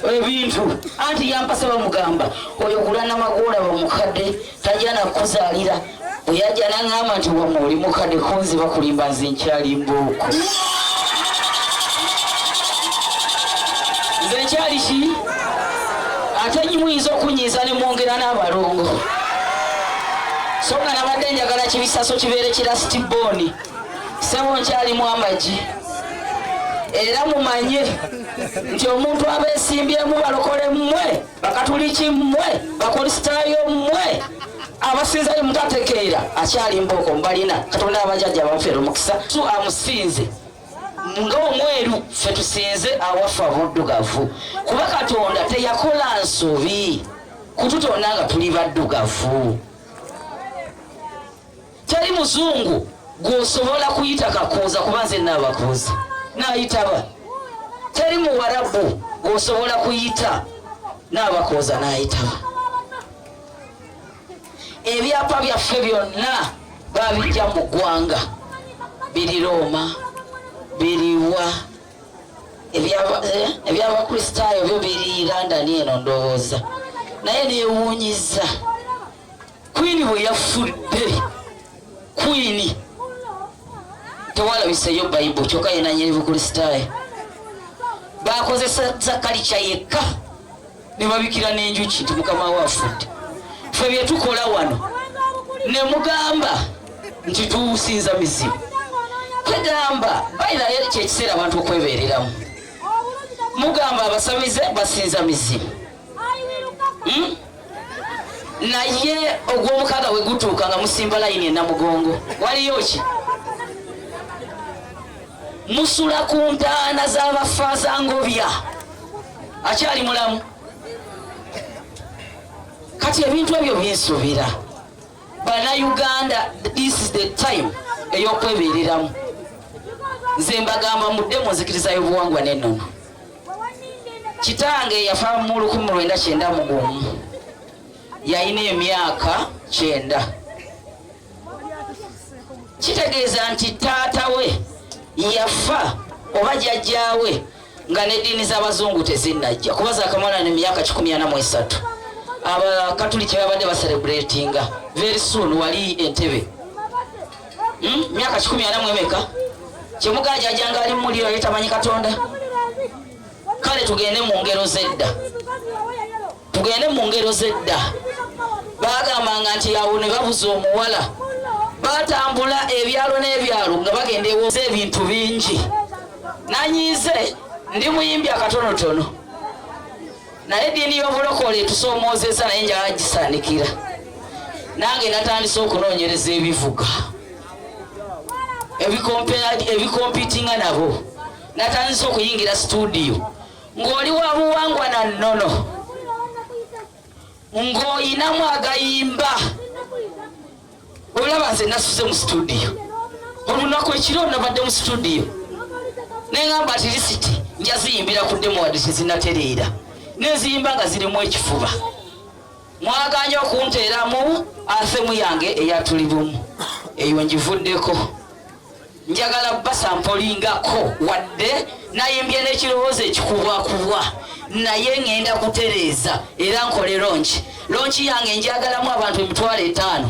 ebintu anti yampasa bamugamba oyo kulana magola bamukadde tajana kuzalira oyaja nangamba nti wamuli mukadde konzi bakulimba nze nkyali mbooko nze nkyali ki ate nyimuyinza okunyiiza ne mwongera n'abalongo so nga nabadde njagala kibisaso kibeere kirasitibbooni sebo nkyalimu amagi era mumanye nti omuntu abeesimbyemu balokole mmwe bakatuliki mmwe bakristaayo mmwe abasinzayo mutategeera akyali mbooko mubalina katonda abajjajja bamufeera omukisa so amusinze ng'omweru ffe tusinze awafa buddugavu kuba katonda teyakola nsobi kututonda nga tuli baddugavu teri muzungu gwosobola kuyita kakuuza kuba nze naabakuuza naayitaba teri muwarabu gwosobola kuyita naabakuuza naayitaba ebyapa byaffe byonna babijja mu ggwanga biri Roma biriwa ebyabakristaayo byo biri London eno ndowooza naye neewuunyiza kwini bwe yafudde kwini tewalabiseyo bayibuli kyokka yenanyiri bukristaayo bakozesa zakalica yekka ne babikira n'enjuki nti mukama we afudde ffe byetukola wano ne mugamba nti tusinza mizimu kwegamba bayirayo kyekiseera abantu okwebeereramu mugamba abasamize basinza mizimu naye ogw'omukaaga we gutuuka nga musimba layini enamugongo waliyo ki musula ku ntaana z'abafa za ngobya akyali mulamu kati ebintu ebyo byensuubira bannayuganda this is the time ey'okwebeereramu nze mbagamba muddemu nzikirizayo obuwangwa n'ennono kitange yafa mu 1991 yalina emyaka 9 kitegeeza nti taata we yafa oba jjajjaawe nga n'eddiini z'abazungu tezinnajja kuba zaakamala n'emyaka 13 abakatuliki babadde baserebulatinga very soon wali Entebbe myaka 14 emeka kyemugajjajjanga ali muliro yetamanyi katonda kale tugende mu ngero zedda bagambanga nti awo ne babuza omuwala batambula ebyalo n'ebyalo nga bagenda ewooza ebintu bingi nanyize ndi muyimbi akatonotono naye eddiini y'obulokole etusoomoozeza naye njala gisaanikira nange natandise okunoonyereza ebivuga ebikompitinga nabo natandise okuyingira studio ng'oli wa buwangwa na nnono ng'oyinamu agayimba olaba nze nasuze mu studio olunaku ekiro nabadde mu studio neŋŋamba ati lisiti njaziyimbira ku demowadde tezinatereera neziyimba nga zirimu ekifuba mwaganye okunteeramu afemu yange eyatuli bumu eyo ngivuddeko njagala basampolingako wadde nayimbye n'ekirowoozo ekikubwakubwa naye ŋŋenda kutereeza era nkole lonchi yange njagalamu abantu 5,000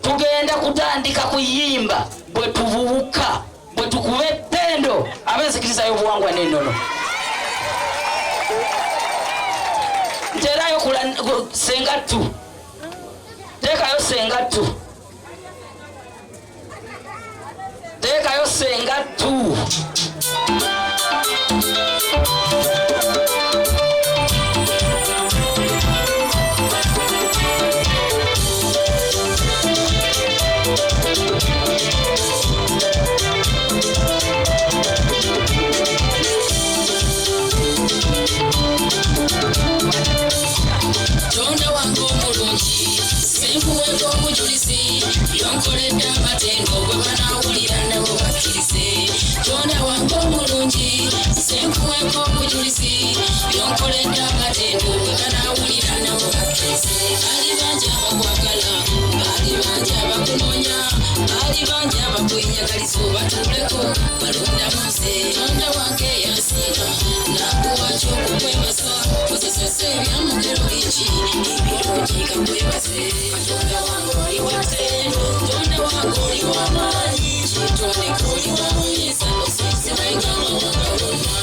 tugenda kutandika kuyimba bwe tuvubuka bwe tukuba ettendo abenzikirizayo obuwangwa n'ennono nterayo sengattu teekayo sengattu teekayo sengattu Tonda wangu omulungi senkuweeko omujulisi byonkoledde amatengo gwe banawulira nabo bakkirize tonda wangu omulungi senkuweeko omujulisi byonkoledde amatengo gwe banawulira nabo bakkirize bali bangi abakwagala bali bangi abakunoonya bali bangi abakwenyagaliza obatuuleko balonda mu nze tonda wange yasinga nakuwa ky'okuba kwebasa kozesese ebyamugero bingi ebirungi kakwebase katonda wange oli watendo tonda wange oli w'amaanyi kitondeka oli wamuyisa osisibaigama wakalona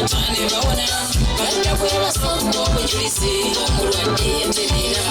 Tane bawona banda kwebasa okujulisi omulwadde yetemera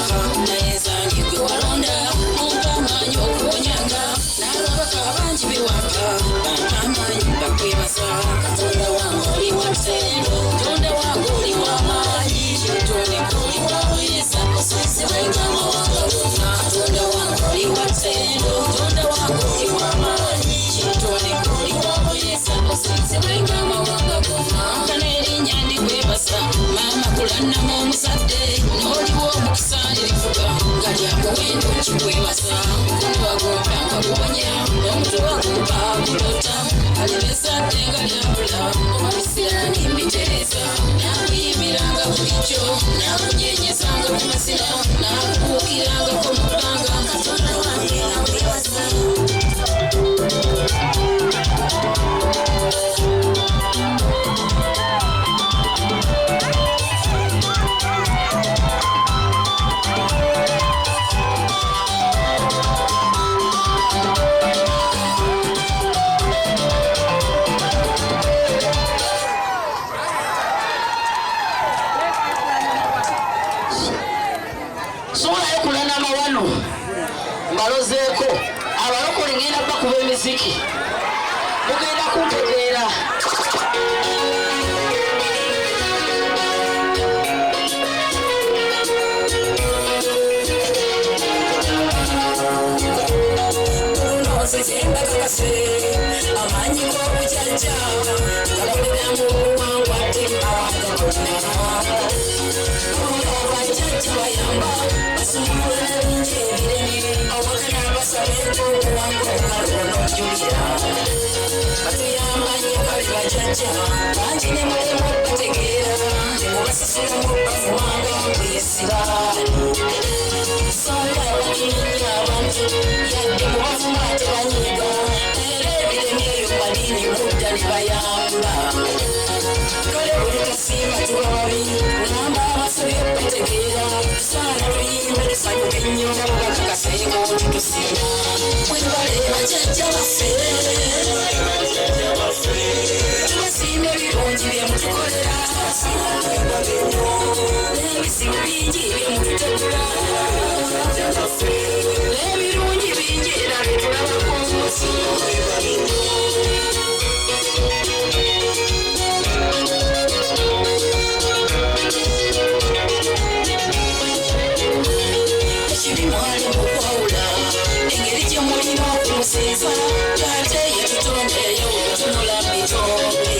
naye zange gwe walonda mumpa amaanyi okuwonyanga n'ababaka abangi bewaka bampa amaanyi bakwebasa katonda wange oli watendo tonda wange oli w'amaanyi kitondeka oli wawuyisa osisibaigama wakalona katonda wange oli watendo tonda wange oli w'amaanyi kitondeka oli wawuyisa osisibaigama wakalona kanerinyandi kwebasa mama kulanamu omuzadde n'oliwo omukisa erivuga nga lyamuwendo kikwebasa kunwagomba nga guwonya n'omutubagomba kulota alibezadde nga lyabula obisira nimbitereza nakuyimiranga bulijjo nakunyenyezanga mu mazina nakubuukirangako mu bbanga katonda wange nakwebasa mbalozeeko abalokole ngenda bakuba emiziki mugenda kuntegeera kakase amanyi g'obujjajja gakoleramu obuwangwa temawagabona abajjajja bayamba basumulula bingi ebireme awaka n'abasabeko obuwangwa obukalona ojulira batuyamba nnyo kale bajjajja bangi ne mulemu okutegeera temubasasulamu bafuwanga buyesiba songa abakinnyi abantu yadde mubavuma tebanyiga era ebireme eyo madini mudda ne bayamba kale buli kasiima tuba babi ngamba abasobye okutegeera tusaana tuyimbe tusanyuke nnyo bakakasenga otutusiima mwebale bajjajja baffe tubasiima ebirungi byemutukolera n'ebisimu bingi byemututegula n'ebirungi bingi era byetulabako ekibi mwali mukwawula engeri gye mulina okumusinza ate yetutondeyo gatunula mitombe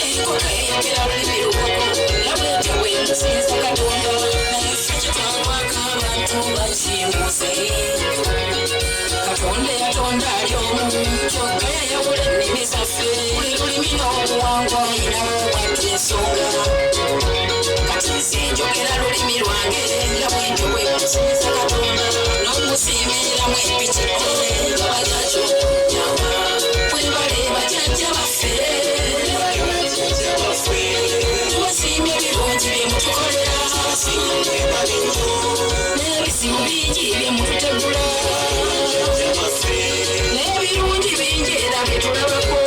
enkoko eyogera lulimi lukoko labwetyo bwemusinza katonda naye ffe kyetwalwako abantu bakimuze katonda yatonda ali omu kyokka yayawula ennimi zaffe buli lulimi n'obuwangwa inawo watu ensonga kati nze njogera lulimi lwange labwetyo bwemusinza katonda n'omusiimiramu empiki bajajo nyama mwebale bajjajja baffe tubasiimye ebirungi byemutukolera n'ebisimu bingi byemututegula n'ebirungi bingi era byetulabako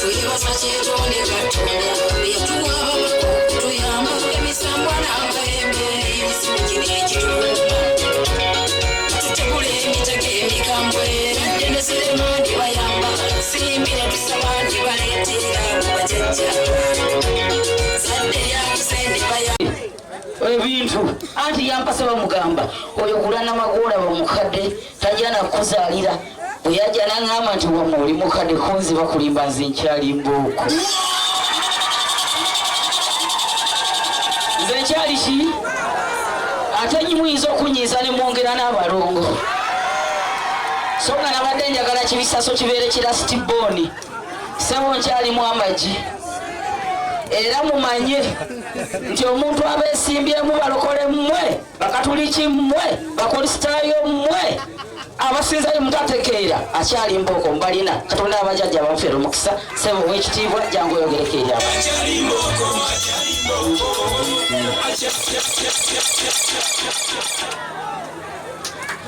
tuyibaza kyetonde katonda yatuwa ababaka okutuyamba emisambwa n'amayembe ebisimu gino ekituluma tutegula emitego emikambwe nadde ne seremandi bayamba simbire tusaba ndibaleeterera mu bajjajja zadde yakusende bayamba ebintu anti yampasa bamugamba oyo kulana magoola bamukadde tajja nakuzaalira bwe yajja n'aŋŋamba nti wamwe oli mukadde kunzi bakulimba nze nkyali mbooko nze nkyali ki ate nyi muyinza okunyiiza ne mwongera n'abalongo so nga nabadde njagala kibisaso kibeere kirasiti boni sebo nkyalimu amagi era mumanye nti omuntu abeesimbyemu balokole mmwe bakatuliki mmwe bakolisitayo mmwe abasinzayo mutatekeera akyali mbooko mbalina katonda abajajja bafeera omukisa sebo w'ekitiibwa jangu oyogereko eri abo